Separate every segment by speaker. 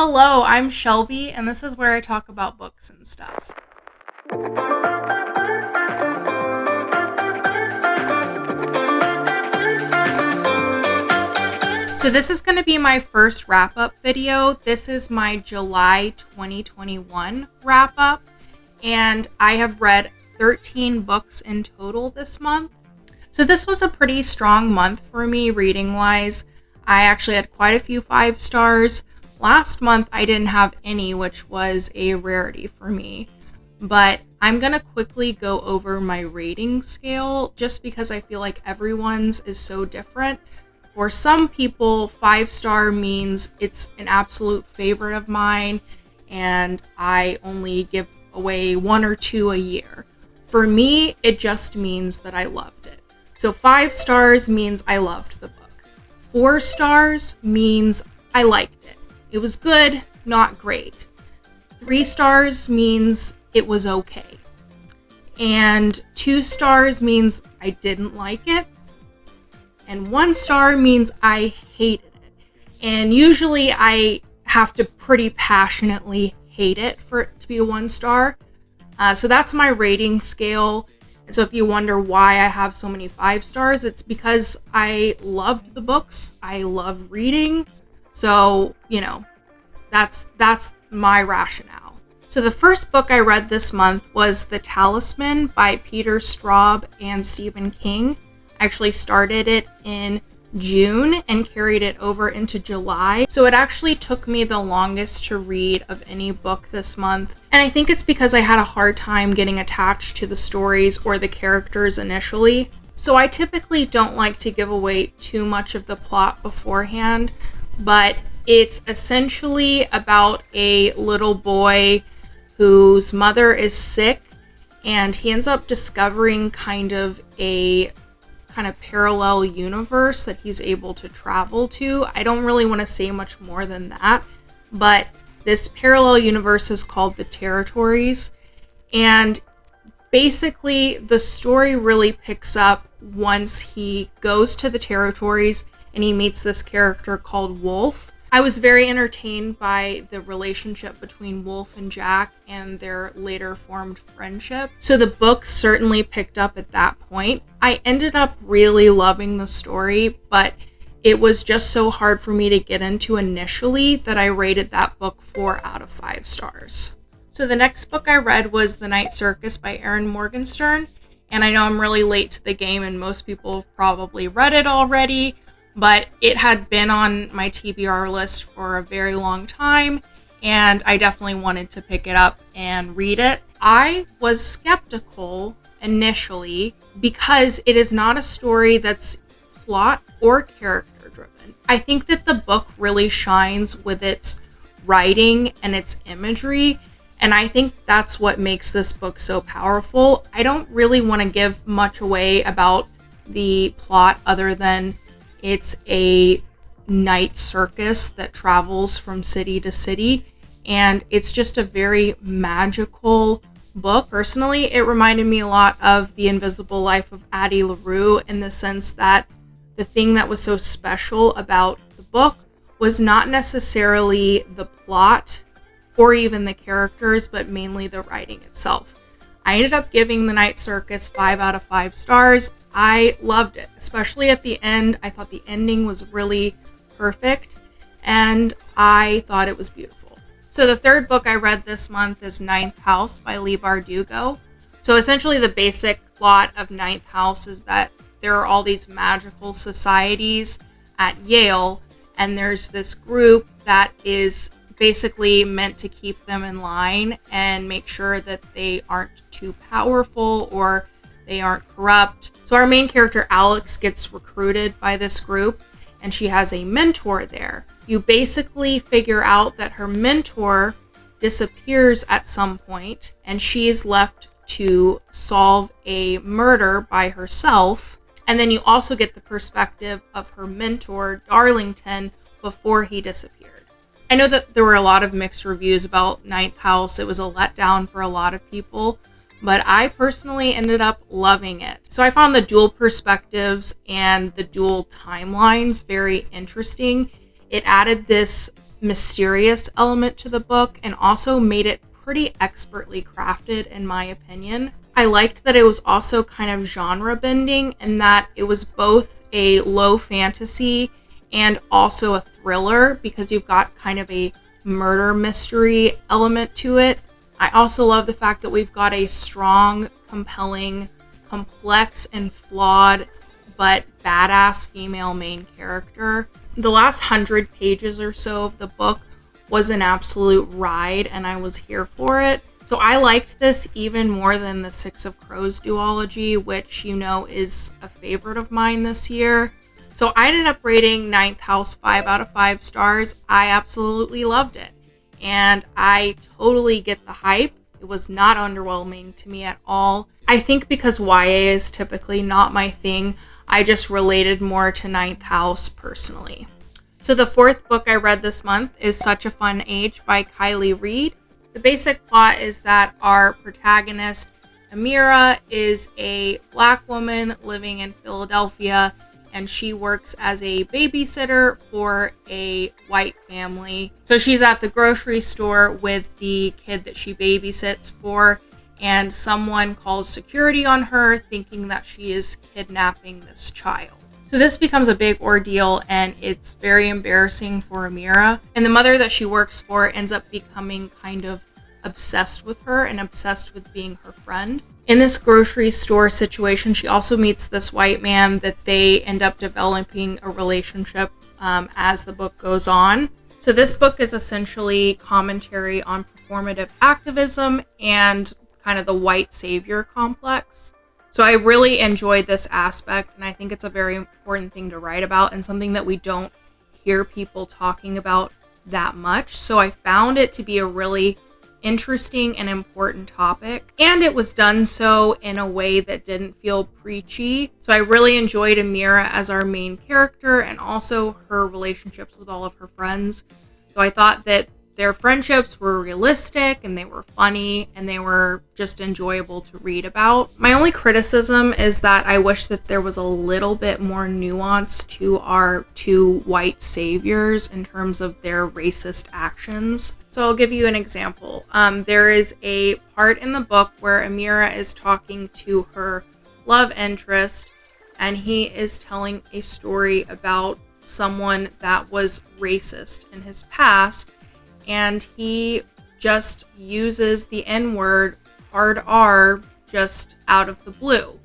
Speaker 1: Hello, I'm Shelby, and this is where I talk about books and stuff. So this is going to be my first wrap-up video. This is my July 2021 wrap-up, and I have read 13 books in total this month. So this was a pretty strong month for me reading-wise. I actually had quite a few 5 stars. Last month, I didn't have any, which was a rarity for me. But I'm going to quickly go over my rating scale just because I feel like everyone's is so different. For some people, 5-star means it's an absolute favorite of mine, and I only give away 1 or 2 a year. For me, it just means that I loved it. So 5 stars means I loved the book. 4 stars means I liked it. It was good, not great. 3 stars means it was okay. And 2 stars means I didn't like it. And 1 star means I hated it. And usually I have to pretty passionately hate it for it to be a 1 star. So that's my rating scale. And so if you wonder why I have so many 5 stars, it's because I loved the books. I love reading. So, that's my rationale. So the first book I read this month was The Talisman by Peter Straub and Stephen King. I actually started it in June and carried it over into July. So it actually took me the longest to read of any book this month. And I think it's because I had a hard time getting attached to the stories or the characters initially. So I typically don't like to give away too much of the plot beforehand, but it's essentially about a little boy whose mother is sick, and he ends up discovering kind of a parallel universe that he's able to travel to. I don't really want to say much more than that, but this parallel universe is called the Territories, and basically the story really picks up once he goes to the Territories and he meets this character called Wolf. I was very entertained by the relationship between Wolf and Jack and their later formed friendship. So the book certainly picked up at that point. I ended up really loving the story, but it was just so hard for me to get into initially that I rated that book 4 out of 5 stars. So the next book I read was The Night Circus by Erin Morgenstern. And I know I'm really late to the game and most people have probably read it already, but it had been on my TBR list for a very long time, and I definitely wanted to pick it up and read it. I was skeptical initially because it is not a story that's plot or character driven. I think that the book really shines with its writing and its imagery, and I think that's what makes this book so powerful. I don't really want to give much away about the plot other than it's a night circus that travels from city to city, and it's just a very magical book. Personally, it reminded me a lot of The Invisible Life of Addie LaRue in the sense that the thing that was so special about the book was not necessarily the plot or even the characters, but mainly the writing itself. I ended up giving The Night Circus 5 out of 5 stars. I loved it, especially at the end. I thought the ending was really perfect, and I thought it was beautiful. So the third book I read this month is Ninth House by Leigh Bardugo. So essentially the basic plot of Ninth House is that there are all these magical societies at Yale, and there's this group that is basically meant to keep them in line and make sure that they aren't too powerful or they aren't corrupt. So our main character, Alex, gets recruited by this group, and she has a mentor there. You basically figure out that her mentor disappears at some point, and she is left to solve a murder by herself. And then you also get the perspective of her mentor, Darlington, before he disappeared. I know that there were a lot of mixed reviews about Ninth House. It was a letdown for a lot of people, but I personally ended up loving it. So I found the dual perspectives and the dual timelines very interesting. It added this mysterious element to the book and also made it pretty expertly crafted, in my opinion. I liked that it was also kind of genre bending and that it was both a low fantasy and also a thriller because you've got kind of a murder mystery element to it. I also love the fact that we've got a strong, compelling, complex, and flawed but badass female main character. The last 100 pages or so of the book was an absolute ride and I was here for it. So I liked this even more than the Six of Crows duology, which you know is a favorite of mine this year. So I ended up rating Ninth House 5 out of 5 stars. I absolutely loved it. And I totally get the hype. It was not underwhelming to me at all. I think because YA is typically not my thing, I just related more to Ninth House personally. So the fourth book I read this month is Such a Fun Age by Kiley Reid. The basic plot is that our protagonist, Amira, is a Black woman living in Philadelphia, and she works as a babysitter for a white family. So she's at the grocery store with the kid that she babysits for, and someone calls security on her thinking that she is kidnapping this child. So this becomes a big ordeal and it's very embarrassing for Amira. And the mother that she works for ends up becoming kind of obsessed with her and obsessed with being her friend. In this grocery store situation, she also meets this white man that they end up developing a relationship as the book goes on. So this book is essentially commentary on performative activism and kind of the white savior complex. So I really enjoyed this aspect, and I think it's a very important thing to write about and something that we don't hear people talking about that much. So I found it to be a really interesting and important topic, and it was done so in a way that didn't feel preachy. So I really enjoyed Amira as our main character and also her relationships with all of her friends. So I thought that their friendships were realistic and they were funny and they were just enjoyable to read about. My only criticism is that I wish that there was a little bit more nuance to our two white saviors in terms of their racist actions. So I'll give you an example. There is a part in the book where Amira is talking to her love interest and he is telling a story about someone that was racist in his past. And he just uses the N-word, hard R, just out of the blue.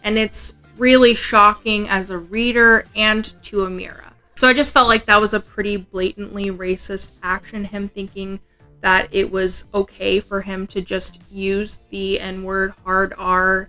Speaker 1: And it's really shocking as a reader and to Amira. So I just felt like that was a pretty blatantly racist action, him thinking that it was okay for him to just use the N-word, hard R,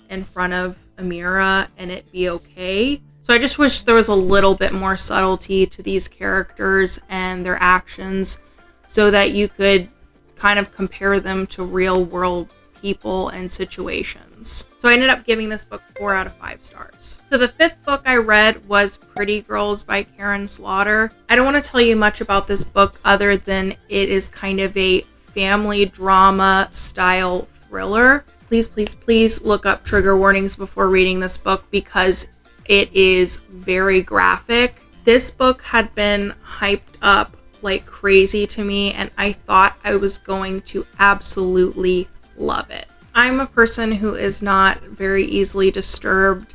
Speaker 1: in front of Amira and it be okay. So I just wish there was a little bit more subtlety to these characters and their actions, so that you could kind of compare them to real world people and situations. So I ended up giving this book 4 out of 5 stars. So the fifth book I read was Pretty Girls by Karen Slaughter. I don't want to tell you much about this book other than it is kind of a family drama style thriller. Please, please, please look up trigger warnings before reading this book because it is very graphic. This book had been hyped up like crazy to me and I thought I was going to absolutely love it. I'm a person who is not very easily disturbed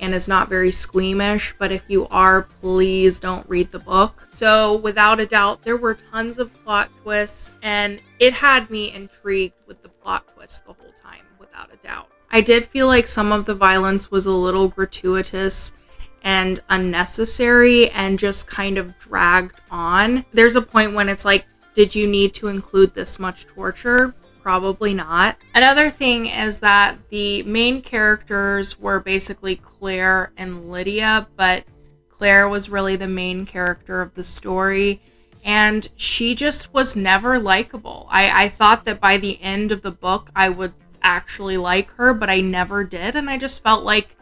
Speaker 1: and is not very squeamish, but if you are, please don't read the book. So without a doubt, there were tons of plot twists and it had me intrigued with the plot twists the whole time, without a doubt. I did feel like some of the violence was a little gratuitous and unnecessary and just kind of dragged on. There's a point when it's like, did you need to include this much torture? Probably not. Another thing is that the main characters were basically Claire and Lydia, but Claire was really the main character of the story and she just was never likable. I thought that by the end of the book I would actually like her, but I never did, and I just felt like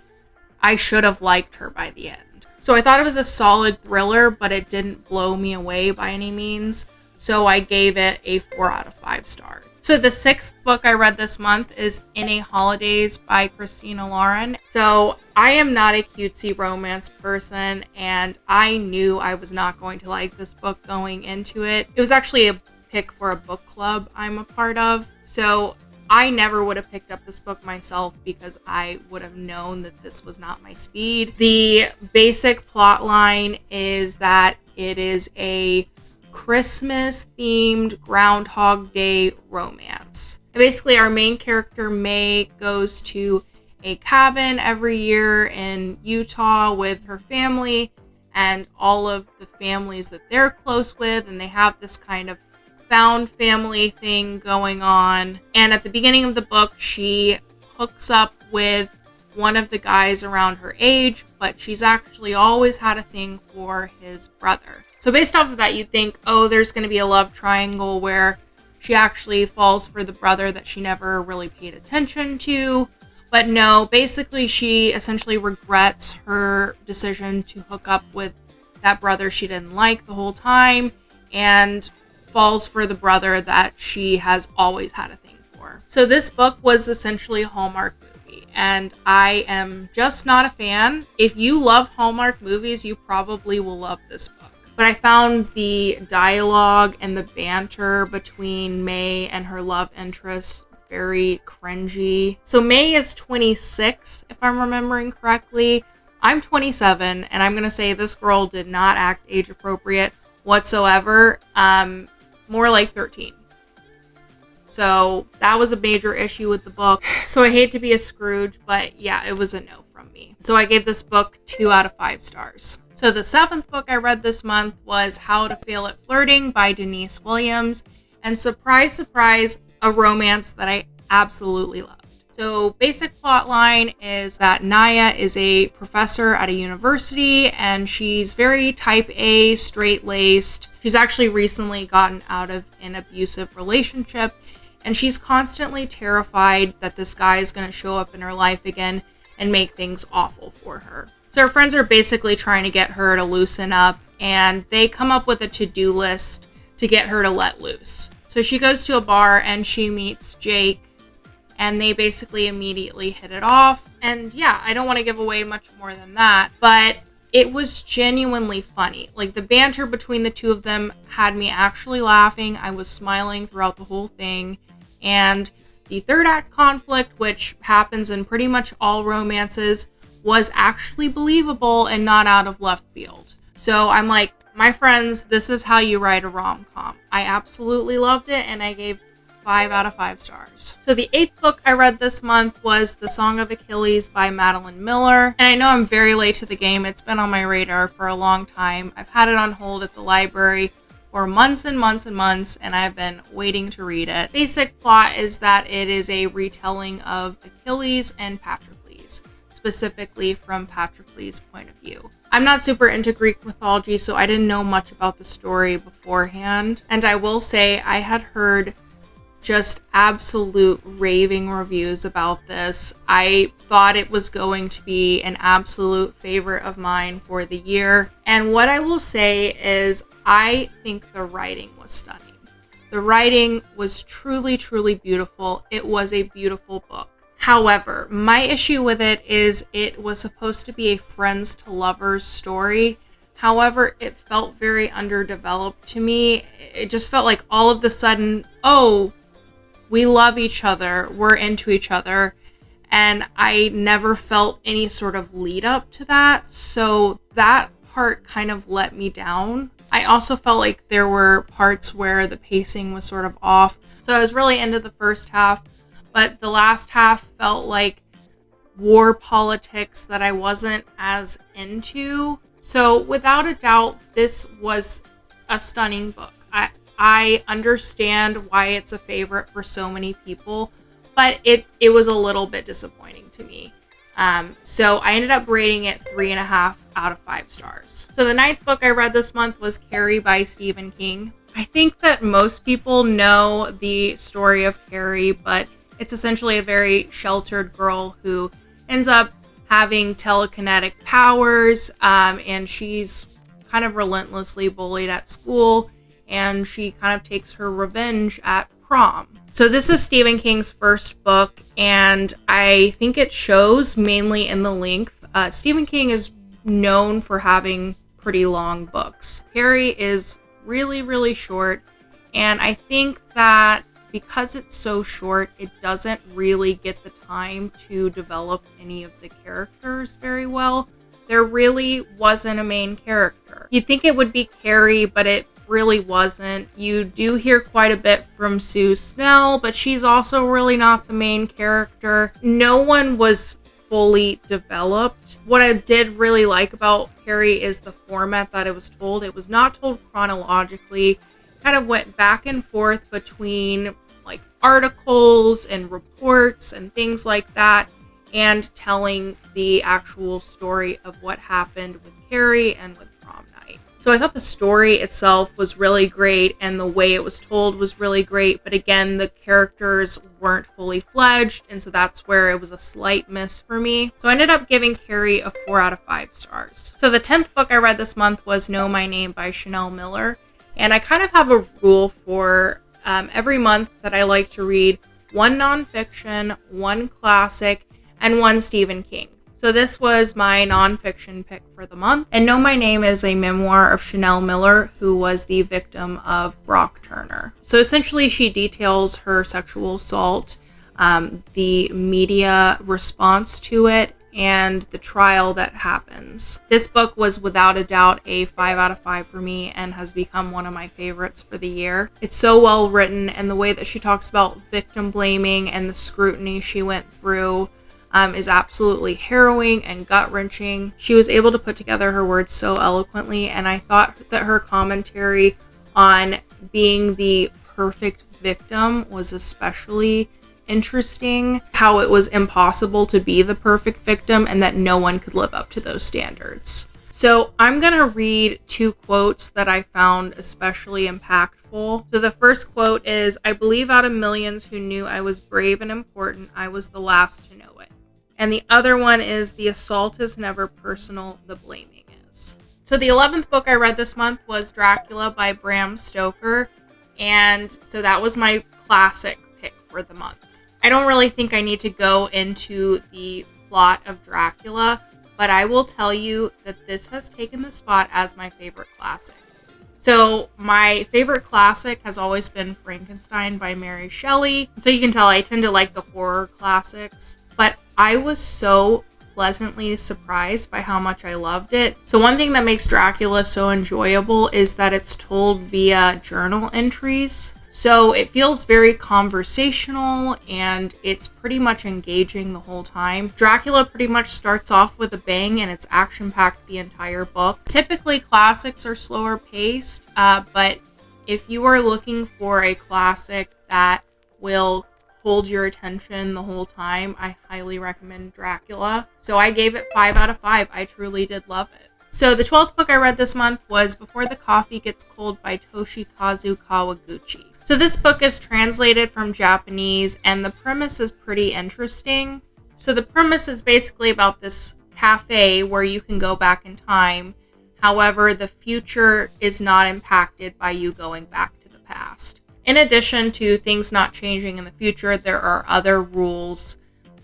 Speaker 1: I should have liked her by the end. So I thought it was a solid thriller, but it didn't blow me away by any means. So I gave it a 4 out of 5 stars. So the 6th book I read this month is In a Holidays by Christina Lauren. So I am not a cutesy romance person, and I knew I was not going to like this book going into it. It was actually a pick for a book club I'm a part of. So I never would have picked up this book myself because I would have known that this was not my speed. The basic plot line is that it is a Christmas-themed Groundhog Day romance. And basically, our main character, May, goes to a cabin every year in Utah with her family and all of the families that they're close with, and they have this kind of found family thing going on. And at the beginning of the book, she hooks up with one of the guys around her age, but she's actually always had a thing for his brother. So based off of that, you'd think, oh, there's going to be a love triangle where she actually falls for the brother that she never really paid attention to. But no, basically she essentially regrets her decision to hook up with that brother she didn't like the whole time and falls for the brother that she has always had a thing for. So this book was essentially a Hallmark movie, and I am just not a fan. If you love Hallmark movies, you probably will love this book. But I found the dialogue and the banter between May and her love interest very cringy. So May is 26, if I'm remembering correctly. I'm 27, and I'm going to say this girl did not act age appropriate whatsoever. More like 13. So that was a major issue with the book. So I hate to be a Scrooge, but yeah, it was a no from me. So I gave this book 2 out of 5 stars. So the 7th book I read this month was How to Fail at Flirting by Denise Williams. And surprise, surprise, a romance that I absolutely loved. So basic plot line is that Naya is a professor at a university, and she's very type A, straight-laced. She's actually recently gotten out of an abusive relationship, and she's constantly terrified that this guy is going to show up in her life again and make things awful for her. So her friends are basically trying to get her to loosen up, and they come up with a to-do list to get her to let loose. So she goes to a bar and she meets Jake, and they basically immediately hit it off. And yeah, I don't want to give away much more than that, but it was genuinely funny. Like, the banter between the two of them had me actually laughing. I was smiling throughout the whole thing. And the third act conflict, which happens in pretty much all romances, was actually believable and not out of left field. So I'm like, my friends, this is how you write a rom-com. I absolutely loved it, and I gave 5 out of 5 stars. So the 8th book I read this month was The Song of Achilles by Madeline Miller. And I know I'm very late to the game. It's been on my radar for a long time. I've had it on hold at the library for months and months and months, and I've been waiting to read it. Basic plot is that it is a retelling of Achilles and Patroclus, specifically from Patroclus' point of view. I'm not super into Greek mythology, so I didn't know much about the story beforehand. And I will say I had heard just absolute raving reviews about this. I thought it was going to be an absolute favorite of mine for the year. And what I will say is I think the writing was stunning. The writing was truly, truly beautiful. It was a beautiful book. However, my issue with it is it was supposed to be a friends to lovers story. However, it felt very underdeveloped to me. It just felt like all of a sudden, oh, we love each other, we're into each other, and I never felt any sort of lead up to that, so that part kind of let me down. I also felt like there were parts where the pacing was sort of off, so I was really into the first half, but the last half felt like war politics that I wasn't as into. So without a doubt, this was a stunning book. I understand why it's a favorite for so many people, but it was a little bit disappointing to me. So I ended up rating it 3.5 out of 5 stars. So the 9th book I read this month was Carrie by Stephen King. I think that most people know the story of Carrie, but it's essentially a very sheltered girl who ends up having telekinetic powers, and she's kind of relentlessly bullied at school. And she kind of takes her revenge at Prom. So this is Stephen King's first book, and I think it shows mainly in the length. Stephen King is known for having pretty long books. Carrie is really, really short, and I think that because it's so short, it doesn't really get the time to develop any of the characters very well. There really wasn't a main character. You'd think it would be Carrie, but it really wasn't. You do hear quite a bit from Sue Snell, but she's also really not the main character. No one was fully developed. What I did really like about Carrie is the format that it was told. It was not told chronologically. Kind of went back and forth between like articles and reports and things like that, and telling the actual story of what happened with Carrie and with prom night. So I thought the story itself was really great, and the way it was told was really great, but again, the characters weren't fully fledged, and so that's where it was a slight miss for me. So I ended up giving Carrie a 4 out of 5 stars. So the 10th book I read this month was Know My Name by Chanel Miller, and I kind of have a rule for every month that I like to read 1 nonfiction, 1 classic, and 1 Stephen King. So this was my nonfiction pick for the month. And Know My Name is a memoir of Chanel Miller, who was the victim of Brock Turner. So essentially she details her sexual assault, the media response to it, and the trial that happens. This book was without a doubt a 5 out of 5 for me and has become one of my favorites for the year. It's so well written, and the way that she talks about victim blaming and the scrutiny she went through is absolutely harrowing and gut-wrenching. She was able to put together her words so eloquently, and I thought that her commentary on being the perfect victim was especially interesting. How it was impossible to be the perfect victim and that no one could live up to those standards. So I'm gonna read 2 quotes that I found especially impactful. So the first quote is, "I believe out of millions who knew I was brave and important, I was the last to know it." And the other one is, "The assault is never personal, the blaming is." So the 11th book I read this month was Dracula by Bram Stoker. And so that was my classic pick for the month. I don't really think I need to go into the plot of Dracula, but I will tell you that this has taken the spot as my favorite classic. So my favorite classic has always been Frankenstein by Mary Shelley. So you can tell I tend to like the horror classics, but I was so pleasantly surprised by how much I loved it. So one thing that makes Dracula so enjoyable is that it's told via journal entries. So it feels very conversational, and it's pretty much engaging the whole time. Dracula pretty much starts off with a bang, and it's action-packed the entire book. Typically, classics are slower paced, but if you are looking for a classic that will hold your attention the whole time, I highly recommend Dracula. So I gave it 5 out of 5. I truly did love it. So the 12th book I read this month was Before the Coffee Gets Cold by Toshikazu Kawaguchi. So this book is translated from Japanese, and the premise is pretty interesting. So the premise is basically about this cafe where you can go back in time. However, the future is not impacted by you going back to the past. In addition to things not changing in the future, there are other rules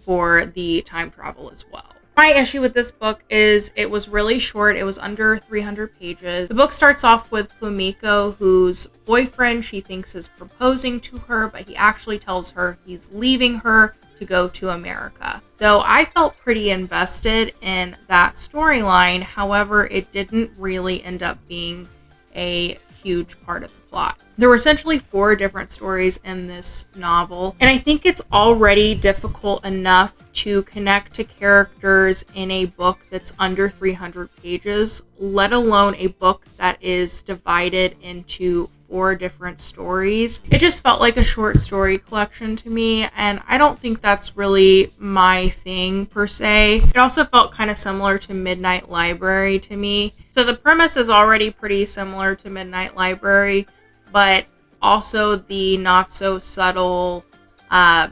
Speaker 1: for the time travel as well. My issue with this book is it was really short. It was under 300 pages. The book starts off with Fumiko, whose boyfriend she thinks is proposing to her, but he actually tells her he's leaving her to go to America. So I felt pretty invested in that storyline. However, it didn't really end up being a huge part of the plot. There were essentially 4 different stories in this novel, and I think it's already difficult enough to connect to characters in a book that's under 300 pages, let alone a book that is divided into 4 different stories. It just felt like a short story collection to me, and I don't think that's really my thing per se. It also felt kind of similar to Midnight Library to me. So the premise is already pretty similar to Midnight Library, but also the not so subtle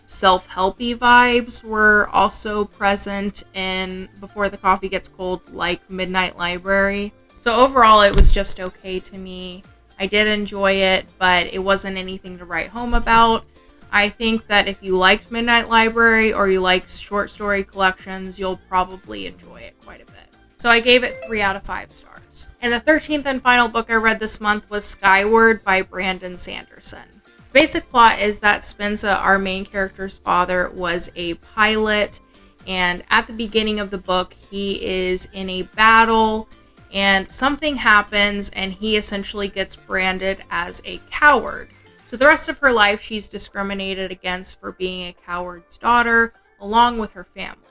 Speaker 1: self-helpy vibes were also present in Before the Coffee Gets Cold, like Midnight Library. So overall, it was just okay to me. I did enjoy it, but it wasn't anything to write home about. I think that if you liked Midnight Library or you like short story collections, you'll probably enjoy it quite a bit. So I gave it 3 out of 5 stars. And the 13th and final book I read this month was Skyward by Brandon Sanderson. The basic plot is that Spensa, our main character's father, was a pilot, and at the beginning of the book, he is in a battle, and something happens, and he essentially gets branded as a coward. So the rest of her life, she's discriminated against for being a coward's daughter, along with her family.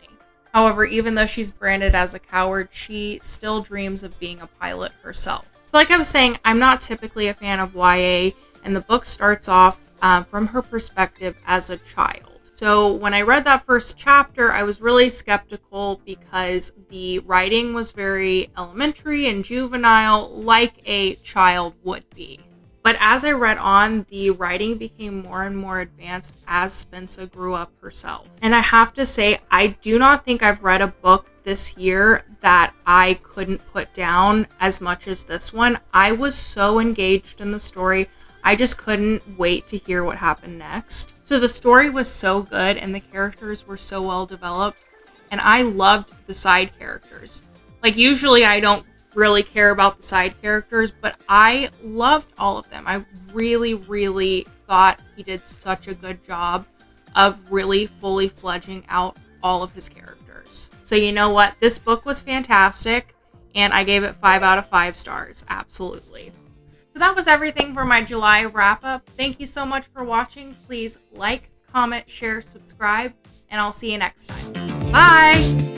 Speaker 1: However, even though she's branded as a coward, she still dreams of being a pilot herself. So like I was saying, I'm not typically a fan of YA, and the book starts off from her perspective as a child. So when I read that first chapter, I was really skeptical because the writing was very elementary and juvenile, like a child would be. But as I read on, the writing became more and more advanced as Spensa grew up herself. And I have to say, I do not think I've read a book this year that I couldn't put down as much as this one. I was so engaged in the story. I just couldn't wait to hear what happened next. So the story was so good and the characters were so well developed. And I loved the side characters. Like usually I don't really care about the side characters, but I loved all of them. I really thought he did such a good job of really fully fledging out all of his characters. So you know what? This book was fantastic, and I gave it 5 out of 5 stars. Absolutely. So that was everything for my July wrap-up. Thank you so much for watching. Please like, comment, share, subscribe, and I'll see you next time. Bye!